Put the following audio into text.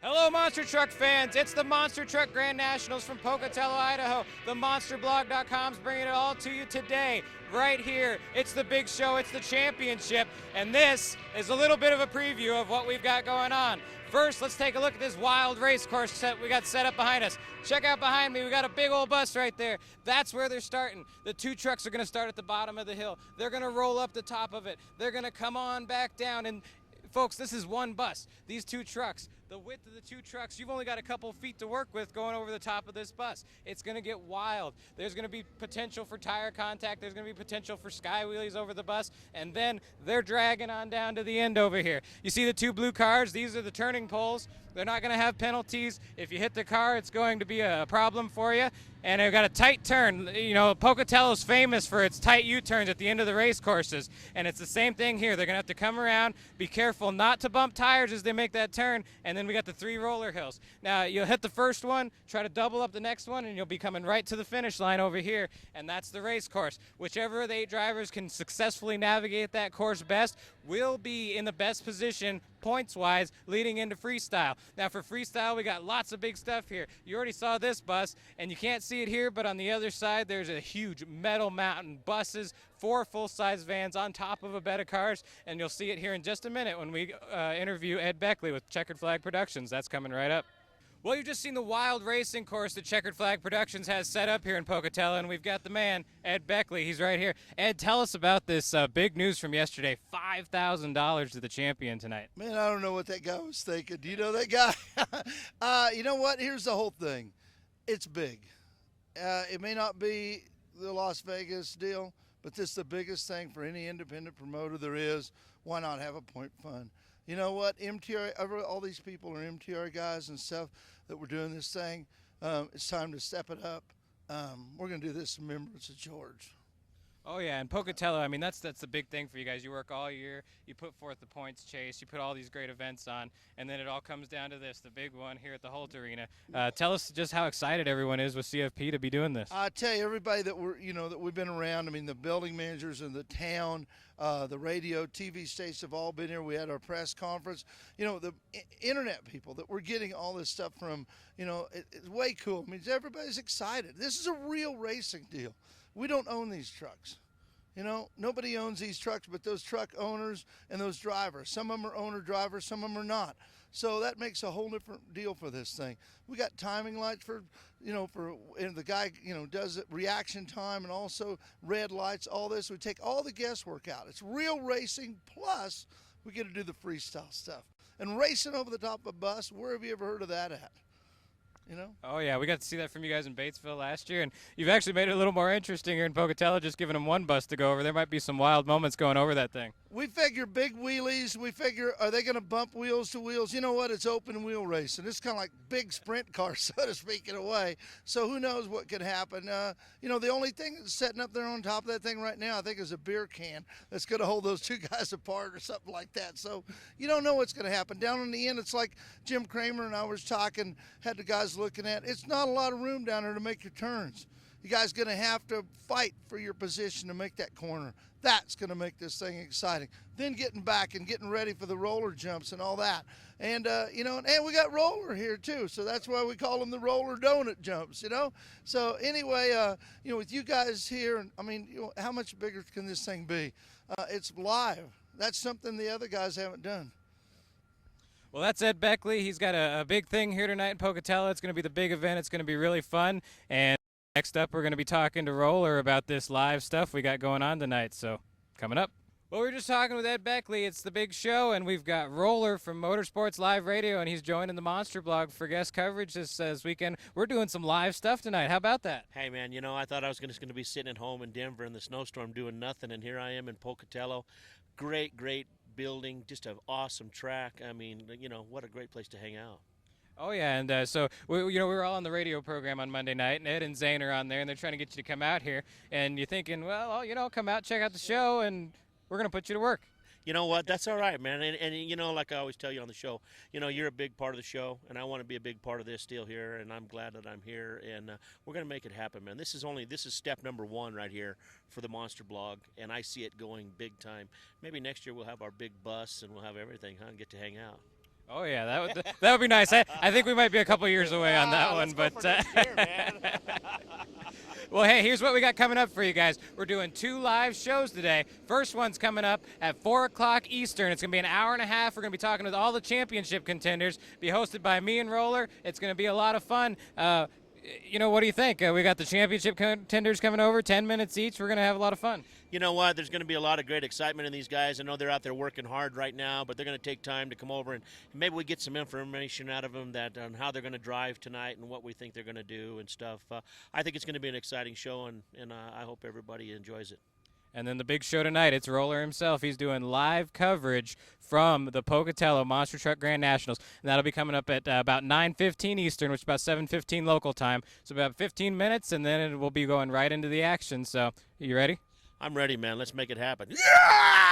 Hello, Monster Truck fans. It's the Monster Truck Grand Nationals from Pocatello, Idaho. The MonsterBlog.com's bringing it all to you today, right here. It's the big show. It's the championship. And this is a little bit of a preview of what we've got going on. First, let's take a look at this wild race course we got set up behind us. Check out behind me. We got a big old bus right there. That's where they're starting. The two trucks are going to start at the bottom of the hill. They're going to roll up the top of it. They're going to come on back down. And folks, this is one bus. These two trucks, the width of the two trucks, you've only got a couple feet to work with going over the top of this bus. It's going to get wild. There's going to be potential for tire contact. There's going to be potential for sky wheelies over the bus. And then they're dragging on down to the end over here. You see the two blue cars? These are the turning poles. They're not going to have penalties. If you hit the car, it's going to be a problem for you. And they've got a tight turn. You know, Pocatello's famous for its tight U-turns at the end of the race courses. And it's the same thing here. They're going to have to come around, be careful not to bump tires as they make that turn. And then we got the three roller hills. Now, you'll hit the first one, try to double up the next one, and you'll be coming right to the finish line over here. And that's the race course. Whichever of the 8 drivers can successfully navigate that course best will be in the best position points-wise leading into freestyle. Now for freestyle, we got lots of big stuff here. You already saw this bus, and you can't see it here, but on the other side, there's a huge metal mountain buses, 4 full-size vans on top of a bed of cars, and you'll see it here in just a minute when we interview Ed Beckley with Checkered Flag Productions. That's coming right up. Well, you've just seen the wild racing course that Checkered Flag Productions has set up here in Pocatello, and we've got the man, Ed Beckley. He's right here. Ed, tell us about this big news from yesterday, $5,000 to the champion tonight. Man, I don't know what that guy was thinking. Do you know that guy? You know what? Here's the whole thing. It's big. It may not be the Las Vegas deal, but this is the biggest thing for any independent promoter there is. Why not have a point fund? You know what? MTR, all these people are MTR guys and stuff that were doing this thing. It's time to step it up. We're going to do this in remembrance of George. Oh, yeah, and Pocatello, I mean, that's the big thing for you guys. You work all year, you put forth the points chase, you put all these great events on, and then it all comes down to this, the big one here at the Holt Arena. Tell us just how excited everyone is with CFP to be doing this. I tell you, everybody that that we've been around, I mean, the building managers in the town, the radio, TV stations have all been here. We had our press conference. You know, the internet people that we're getting all this stuff from, it's way cool. I mean, everybody's excited. This is a real racing deal. We don't own these trucks. Nobody owns these trucks but those truck owners and those drivers. Some of them are owner drivers, some of them are not. So that makes a whole different deal for this thing. We got timing lights and the guy, does it reaction time and also red lights, all this. We take all the guesswork out. It's real racing, plus we get to do the freestyle stuff. And racing over the top of a bus, where have you ever heard of that at? Oh, yeah, we got to see that from you guys in Batesville last year, and you've actually made it a little more interesting here in Pocatello, just giving them one bus to go over. There might be some wild moments going over that thing. We figure big wheelies. We figure, are they going to bump wheels to wheels? You know what? It's open wheel racing. It's kind of like big sprint cars, so to speak, in a way. So who knows what could happen? The only thing that's setting up there on top of that thing right now, I think, is a beer can that's going to hold those two guys apart or something like that. So you don't know what's going to happen. Down in the end, it's like Jim Kramer and I was talking, had the guys looking at. It's not a lot of room down there to make your turns. You guys going to have to fight for your position to make that corner. That's going to make this thing exciting. Then getting back and getting ready for the roller jumps and all that. And, and we got roller here too. So that's why we call them the roller donut jumps, So anyway, with you guys here, I mean, how much bigger can this thing be? It's live. That's something the other guys haven't done. Well, that's Ed Beckley. He's got a big thing here tonight in Pocatello. It's going to be the big event. It's going to be really fun. And next up, we're going to be talking to Roller about this live stuff we got going on tonight. So, coming up. Well, we were just talking with Ed Beckley. It's the big show, and we've got Roller from Motorsports Live Radio, and he's joining the Monster Blog for guest coverage this weekend. We're doing some live stuff tonight. How about that? Hey, man, I thought I was just going to be sitting at home in Denver in the snowstorm doing nothing, and here I am in Pocatello. Great building, just an awesome track. I mean, what a great place to hang out. Oh, yeah, and so, we were all on the radio program on Monday night, and Ed and Zane are on there, and they're trying to get you to come out here, and you're thinking, well, come out, check out the show, and we're going to put you to work. You know what? That's all right, man. And like I always tell you on the show, you're a big part of the show, and I want to be a big part of this deal here, and I'm glad that I'm here, and we're going to make it happen, man. This is step number 1 right here for the Monster Blog, and I see it going big time. Maybe next year we'll have our big bus, and we'll have everything, and get to hang out. Oh yeah, that would be nice. I think we might be a couple years away on that one, but well, hey, here's what we got coming up for you guys. We're doing 2 live shows today. First one's coming up at 4 o'clock Eastern. It's going to be an hour and a half. We're going to be talking with all the championship contenders. Be hosted by me and Roller. It's going to be a lot of fun. What do you think? We got the championship contenders coming over, 10 minutes each. We're going to have a lot of fun. You know what? There's going to be a lot of great excitement in these guys. I know they're out there working hard right now, but they're going to take time to come over and maybe we get some information out of them on how they're going to drive tonight and what we think they're going to do and stuff. I think it's going to be an exciting show, and I hope everybody enjoys it. And then the big show tonight, it's Roller himself. He's doing live coverage from the Pocatello Monster Truck Grand Nationals. And that'll be coming up at about 9:15 Eastern, which is about 7:15 local time. So about 15 minutes, and then it will be going right into the action. So, you ready? I'm ready, man. Let's make it happen. Yeah!